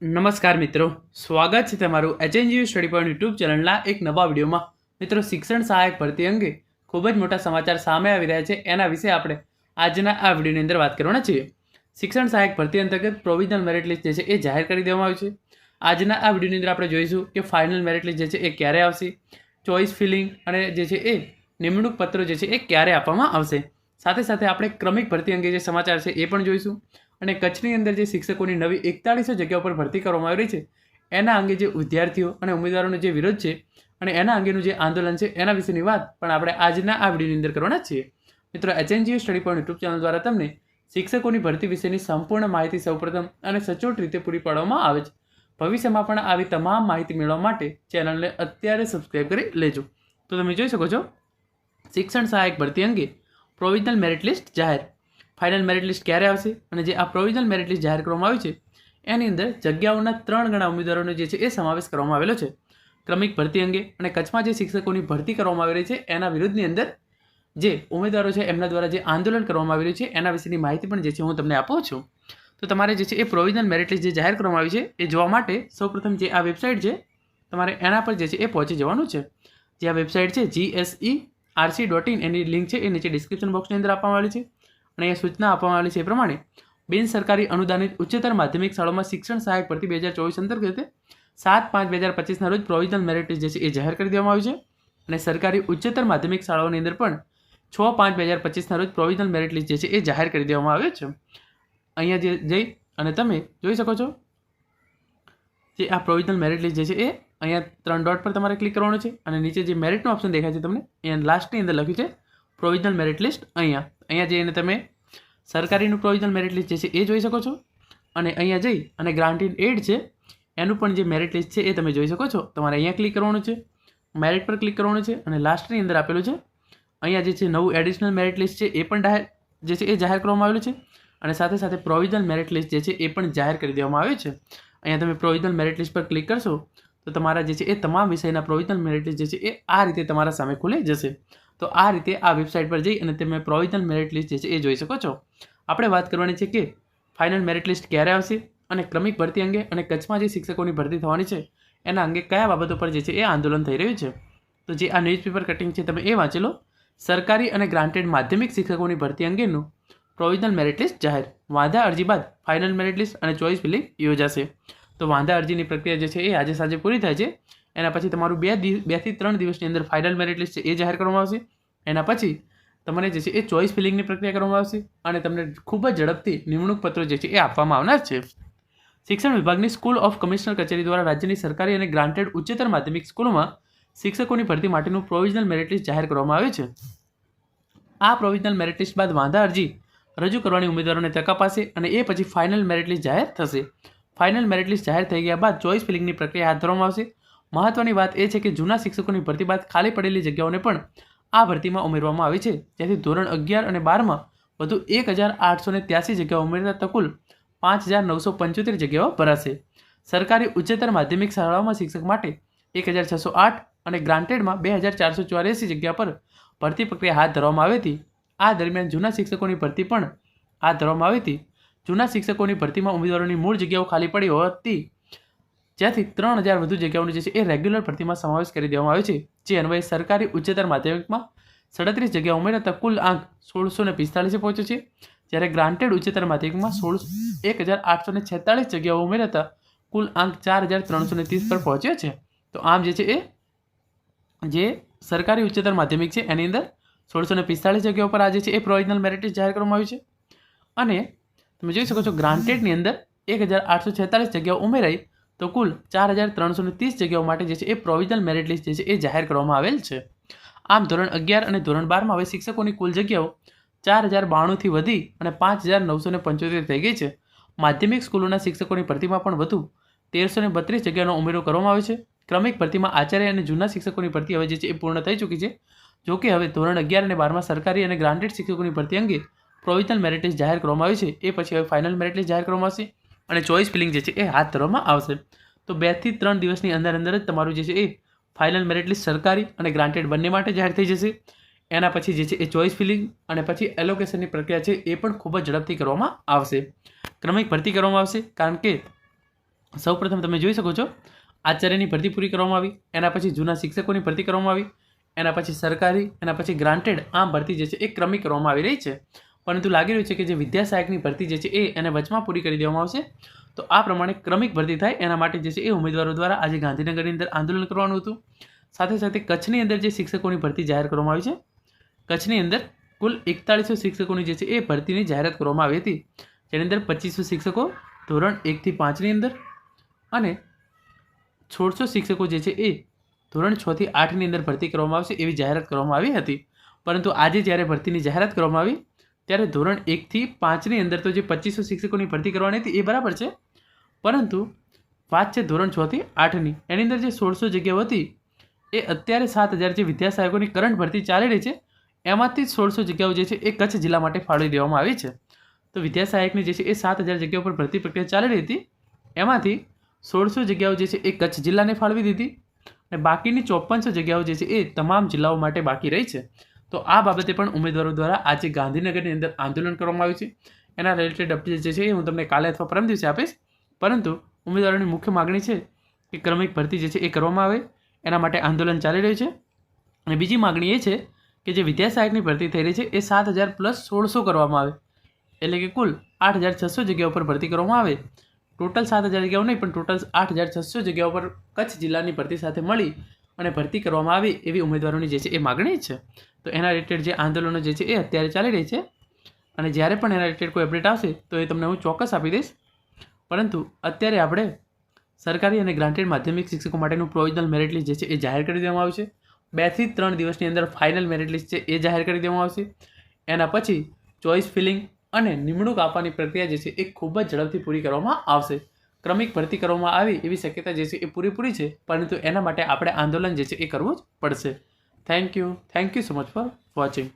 નમસ્કાર મિત્રો, સ્વાગત છે તમારું એચએનજીયુ સ્ટડી પોઈન્ટ યુટ્યુબ ચેનલના એક નવા વિડીયોમાં. મિત્રો, શિક્ષણ સહાયક ભરતી અંગે ખૂબ જ મોટા સમાચાર સામે આવી રહ્યા છે. એના વિશે આપણે આજના આ વિડીયોની અંદર વાત કરવાના છીએ. શિક્ષણ સહાયક ભરતી અંતર્ગત પ્રોવિઝનલ મેરિટ લિસ્ટ જે છે એ જાહેર કરી દેવામાં આવ્યું છે. આજના આ વિડીયોની અંદર આપણે જોઈશું કે ફાઇનલ મેરિટ લિસ્ટ જે છે એ ક્યારે આવશે, ચોઇસ ફિલિંગ અને જે છે એ નિમણૂક પત્રો જે છે એ ક્યારે આપવામાં આવશે. સાથે સાથે આપણે ક્રમિક ભરતી અંગે જે સમાચાર છે એ પણ જોઈશું. અને કચ્છની અંદર જે શિક્ષકોની નવી 4100 જગ્યાઓ પર ભરતી કરવામાં આવી રહી છે એના અંગે જે વિદ્યાર્થીઓ અને ઉમેદવારોનો જે વિરોધ છે અને એના અંગેનું જે આંદોલન છે એના વિશેની વાત પણ આપણે આજના આ વિડીયોની અંદર કરવાના છીએ. મિત્રો, HNGU study point YouTube channel દ્વારા તમને શિક્ષકોની ભરતી વિશેની સંપૂર્ણ માહિતી સૌપ્રથમ અને સચોટ રીતે પૂરી પાડવામાં આવે છે. ભવિષ્યમાં પણ આવી તમામ માહિતી મેળવવા માટે ચેનલને અત્યારે સબસ્ક્રાઈબ કરી લેજો. તો તમે જોઈ શકો છો, શિક્ષણ સહાયક ભરતી અંગે પ્રોવિઝનલ મેરિટ લિસ્ટ જાહેર. ફાઇનલ મેરિટ લિસ્ટ ક્યારે આવશે અને જે આ પ્રોવિઝનલ મેરિટ લિસ્ટ જાહેર કરવામાં આવી છે એની અંદર જગ્યાઓના 3 ગણા ઉમેદવારોનો જે છે એ સમાવેશ કરવામાં આવેલો છે. ક્રમિક ભરતી અંગે અને કચ્છમાં જે શિક્ષકોની ભરતી કરવામાં આવી રહી છે એના વિરુદ્ધની અંદર જે ઉમેદવારો છે એમના દ્વારા જે આંદોલન કરવામાં આવી રહ્યું છે એના વિશેની માહિતી પણ જે છે હું તમને આપું છું. તો તમારે જે છે એ પ્રોવિઝનલ મેરિટ લિસ્ટ જે જાહેર કરવામાં આવી છે એ જોવા માટે સૌપ્રથમ જે આ વેબસાઇટ છે તમારે એના પર જે છે એ પહોંચી જવાનું છે. જે આ વેબસાઇટ છે GSERC.in, એની લિંક છે એ નીચે ડિસ્ક્રિપ્શન બોક્સની અંદર આપવામાં આવેલી છે. અને એ સૂચના આપવામાં આવેલી છે એ પ્રમાણે બિન સરકારી અનુદાનિત ઉચ્ચતર માધ્યમિક શાળાઓમાં શિક્ષણ સહાયક ભરતી 2024 અંતર્ગત 7/5/2025 રોજ પ્રોવિઝનલ મેરિટ લિસ્ટ જે છે એ જાહેર કરી દેવામાં આવ્યું છે. અને સરકારી ઉચ્ચતર માધ્યમિક શાળાઓની અંદર પણ 6/5/2025 રોજ પ્રોવિઝનલ મેરિટ લિસ્ટ જે છે એ જાહેર કરી દેવામાં આવ્યું છે. અહીંયા જે જઈ અને તમે જોઈ શકો છો જે આ પ્રોવિઝનલ મેરિટ લિસ્ટ જે છે એ અહીંયા 3 ડોટ પર તમારે ક્લિક કરવાનું છે અને નીચે જે મેરિટનો ઓપ્શન દેખાય છે તમને અહીંયા લાસ્ટની અંદર લખ્યું છે પ્રોવિઝનલ મેરિટ લિસ્ટ. અહીંયા જઈને તમે સરકારીનું પ્રોવિઝનલ મેરિટ લિસ્ટ જે છે એ જોઈ શકો છો. અને અહીંયા જઈ અને ગ્રાન્ટ ઇન એડ છે એનું પણ જે મેરિટ લિસ્ટ છે એ તમે જોઈ શકો છો. તમારે અહીંયા ક્લિક કરવાનું છે, મેરિટ પર ક્લિક કરવાનું છે અને લાસ્ટની અંદર આપેલું છે અહીંયા જે છે નવું એડિશનલ મેરિટ લિસ્ટ છે એ પણ જે છે એ જાહેર કરવામાં આવેલું છે. અને સાથે સાથે પ્રોવિઝનલ મેરિટ લિસ્ટ જે છે એ પણ જાહેર કરી દેવામાં આવ્યું છે. અહીંયા તમે પ્રોવિઝનલ મેરિટ લિસ્ટ પર ક્લિક કરશો તો તમારા જે છે એ તમામ વિષયના પ્રોવિઝનલ મેરિટ લિસ્ટ જે છે એ આ રીતે તમારા સામે ખુલી જશે. તો આ રીતે આ વેબસાઇટ પર જઈ અને તમે પ્રોવિઝનલ મેરિટ લિસ્ટ જે છે એ જોઈ શકો છો. આપણે વાત કરવાની છે કે ફાઇનલ મેરિટ લિસ્ટ ક્યારે આવશે અને ક્રમિક ભરતી અંગે અને કચ્છમાં જે શિક્ષકોની ભરતી થવાની છે એના અંગે કયા બાબતો પર જે છે એ આંદોલન થઈ રહ્યું છે. તો જે આ ન્યૂઝપેપર કટિંગ છે તમે એ વાંચી લો. સરકારી અને ગ્રાન્ટેડ માધ્યમિક શિક્ષકોની ભરતી અંગેનું પ્રોવિઝનલ મેરિટ લિસ્ટ જાહેર. વાંધા અરજી બાદ ફાઇનલ મેરિટ લિસ્ટ અને ચોઇસ ફિલિંગ યોજાશે. તો વાંધા અરજીની પ્રક્રિયા જે છે એ આજે સાંજે પૂરી થાય છે. એના પછી તમારું 2 થી 3 દિવસની અંદર ફાઇનલ મેરિટ લિસ્ટ છે એ જાહેર કરવામાં આવશે. એના પછી તમને જે છે એ ચોઇસ ફિલિંગની પ્રક્રિયા કરવામાં આવશે અને તમને ખૂબ જ ઝડપથી નિમણૂક પત્રો જે છે એ આપવામાં આવનાર છે. શિક્ષણ વિભાગની સ્કૂલ ઓફ કમિશનર કચેરી દ્વારા રાજ્યની સરકારી અને ગ્રાન્ટેડ ઉચ્ચતર માધ્યમિક સ્કૂલોમાં શિક્ષકોની ભરતી માટેનું પ્રોવિઝનલ મેરિટ લિસ્ટ જાહેર કરવામાં આવ્યું છે. આ પ્રોવિઝનલ મેરિટ લિસ્ટ બાદ વાંધા અરજી રજૂ કરવાની ઉમેદવારોને તક અપાશે અને એ પછી ફાઇનલ મેરિટ લિસ્ટ જાહેર થશે. ફાઇનલ મેરિટ લિસ્ટ જાહેર થઈ ગયા બાદ ચોઇસ ફિલિંગની પ્રક્રિયા હાથ ધરવામાં આવશે. મહત્વની વાત એ છે કે જૂના શિક્ષકોની ભરતી બાદ ખાલી પડેલી જગ્યાઓને પણ આ ભરતીમાં ઉમેરવામાં આવી છે. જેથી ધોરણ 11 અને 12માં વધુ 1883 જગ્યાઓ ઉમેરતા કુલ 5975 જગ્યાઓ ભરાશે. સરકારી ઉચ્ચતર માધ્યમિક શાળાઓમાં શિક્ષક માટે 1608 અને ગ્રાન્ટેડમાં 2484 જગ્યા પર ભરતી પ્રક્રિયા હાથ ધરવામાં આવી હતી. આ દરમિયાન જૂના શિક્ષકોની ભરતી પણ હાથ ધરવામાં આવી હતી. જૂના શિક્ષકોની ભરતીમાં ઉમેદવારોની મૂળ જગ્યાઓ ખાલી પડી હોવાથી જ્યાંથી 3000 વધુ જગ્યાઓનો જે છે એ રેગ્યુલર ભરતીમાં સમાવેશ કરી દેવામાં આવ્યો છે. જે અન્વયે સરકારી ઉચ્ચતર માધ્યમિકમાં 37 જગ્યા ઉમેરાતા કુલ આંક 1645 પહોંચ્યો છે. જ્યારે ગ્રાન્ટેડ ઉચ્ચતર માધ્યમિકમાં 1846 જગ્યાઓ ઉમેરાતા કુલ આંક 4330 પર પહોંચ્યો છે. તો આમ જે છે એ જે સરકારી ઉચ્ચતર માધ્યમિક છે એની અંદર 1645 જગ્યાઓ પર આજે છે એ પ્રોવિઝનલ મેરિટ લિસ્ટ જાહેર કરવામાં આવ્યું છે. અને તમે જોઈ શકો છો ગ્રાન્ટેડની અંદર 1846 જગ્યાઓ ઉમેરાઈ તો કુલ 4330 જગ્યાઓ માટે જે છે એ પ્રોવિઝનલ મેરિટ લિસ્ટ જે છે એ જાહેર કરવામાં આવેલ છે. આમ ધોરણ 11 અને ધોરણ 12માં હવે શિક્ષકોની કુલ જગ્યાઓ 4092થી વધી અને 5975 થઈ ગઈ છે. માધ્યમિક સ્કૂલોના શિક્ષકોની ભરતીમાં પણ વધુ 1332 જગ્યાનો ઉમેરો કરવામાં આવ્યો છે. ક્રમિક ભરતીમાં આચાર્ય અને જૂના શિક્ષકોની ભરતી હવે જે છે એ પૂર્ણ થઈ ચૂકી છે. જોકે હવે ધોરણ 11 અને 12માં સરકારી અને ગ્રાન્ટેડ શિક્ષકોની ભરતી અંગે પ્રોવિઝનલ મેરિટ લિસ્ટ જાહેર કરવામાં આવી છે. એ પછી હવે ફાઇનલ મેરિટ લિસ્ટ જાહેર કરવામાં આવશે અને ચોઇસ ફિલિંગ જે છે એ હાથ ધરવામાં આવશે. તો 2 થી 3 દિવસની અંદર જ તમારું જે છે એ ફાઇનલ મેરિટ લિસ્ટ સરકારી અને ગ્રાન્ટેડ બંને માટે જાહેર થઈ જશે. એના પછી જે છે એ ચોઇસ ફિલિંગ અને પછી એલોકેશનની પ્રક્રિયા છે એ પણ ખૂબ જ ઝડપથી કરવામાં આવશે. ક્રમિક ભરતી કરવામાં આવશે કારણ કે સૌપ્રથમ તમે જોઈ શકો છો આચાર્યની ભરતી પૂરી કરવામાં આવી, એના પછી જૂના શિક્ષકોની ભરતી કરવામાં આવી, એના પછી સરકારી, એના પછી ગ્રાન્ટેડ આમ ભરતી જે છે એ ક્રમિક કરવામાં આવી રહી છે. પરંતુ લાગી રહ્યું છે કે જે વિદ્યા સહાયકની ભરતી જે છે એ એને વચમાં પૂરી કરી દેવામાં આવશે. તો આ પ્રમાણે ક્રમિક ભરતી થાય એના માટે જે છે એ ઉમેદવારો દ્વારા આજે ગાંધીનગરની અંદર આંદોલન કરવાનું હતું. સાથે સાથે કચ્છની અંદર જે શિક્ષકોની ભરતી જાહેર કરવામાં આવી છે, કચ્છની અંદર કુલ 4100 શિક્ષકોની જે છે એ ભરતીની જાહેરાત કરવામાં આવી હતી, જેની અંદર 2500 શિક્ષકો ધોરણ 1 થી 5ની અંદર અને 1600 શિક્ષકો જે છે એ ધોરણ 6 થી 8ની અંદર ભરતી કરવામાં આવશે એવી જાહેરાત કરવામાં આવી હતી. પરંતુ આજે જ્યારે ભરતીની જાહેરાત કરવામાં આવી ત્યારે ધોરણ 1 થી 5ની અંદર તો જે 2500 શિક્ષકોની ભરતી કરવાની હતી એ બરાબર છે, પરંતુ વાત છે ધોરણ 6 થી 8ની, એની અંદર જે 1600 જગ્યાઓ હતી એ અત્યારે 7000 જે વિદ્યા સહાયકોની કરંટ ભરતી ચાલી રહી છે એમાંથી 1600 જગ્યાઓ જે છે એ કચ્છ જિલ્લા માટે ફાળવી દેવામાં આવી છે. તો વિદ્યા સહાયકની જે છે એ 7000 જગ્યાઓ પર ભરતી પ્રક્રિયા ચાલી રહી હતી, એમાંથી 1600 જગ્યાઓ જે છે એ કચ્છ જિલ્લાને ફાળવી દીધી અને બાકીની 5400 જગ્યાઓ જે છે એ તમામ જિલ્લાઓ માટે બાકી રહી છે. તો આ બાબતે પણ ઉમેદવારો દ્વારા આજે ગાંધીનગરની અંદર આંદોલન કરવામાં આવ્યું છે. એના રિલેટેડ અપડેટ જે છે એ હું તમને કાલે અથવા પરમ દિવસે આપીશ. પરંતુ ઉમેદવારોની મુખ્ય માગણી છે કે ક્રમિક ભરતી જે છે એ કરવામાં આવે, એના માટે આંદોલન ચાલી રહ્યું છે. અને બીજી માગણી એ છે કે જે વિદ્યા સહાયકની ભરતી થઈ રહી છે એ 7000 પ્લસ 1600 કરવામાં આવે, એટલે કે કુલ 8600 જગ્યાઓ પર ભરતી કરવામાં આવે. ટોટલ 7000 જગ્યાઓ નહીં પણ ટોટલ 8600 જગ્યાઓ પર કચ્છ જિલ્લાની ભરતી સાથે મળી અને ભરતી કરવામાં આવી એવી ઉમેદવારોની જે છે એ માગણી છે. તો એના રિલેટેડ જે આંદોલનો જે છે એ અત્યારે ચાલી રહી છે અને જ્યારે પણ એના રિલેટેડ કોઈ અપડેટ આવશે તો એ તમને હું ચોક્કસ આપી દઈશ. પરંતુ અત્યારે આપણે સરકારી અને ગ્રાન્ટેડ માધ્યમિક શિક્ષકો માટેનું પ્રોવિઝનલ મેરિટ લિસ્ટ જે છે એ જાહેર કરી દેવામાં આવ્યું છે. 2 થી 3 દિવસની અંદર ફાઇનલ મેરિટ લિસ્ટ છે એ જાહેર કરી દેવામાં આવશે. એના પછી ચોઇસ ફિલિંગ અને નિમણૂક આપવાની પ્રક્રિયા જે છે એ ખૂબ જ ઝડપથી પૂરી કરવામાં આવશે. ક્રમિક ભરતી કરવામાં આવી એવી શક્યતા જે છે એ પૂરેપૂરી છે, પરંતુ એના માટે આપણે આંદોલન જે છે એ કરવું જ પડશે. Thank you so much for watching.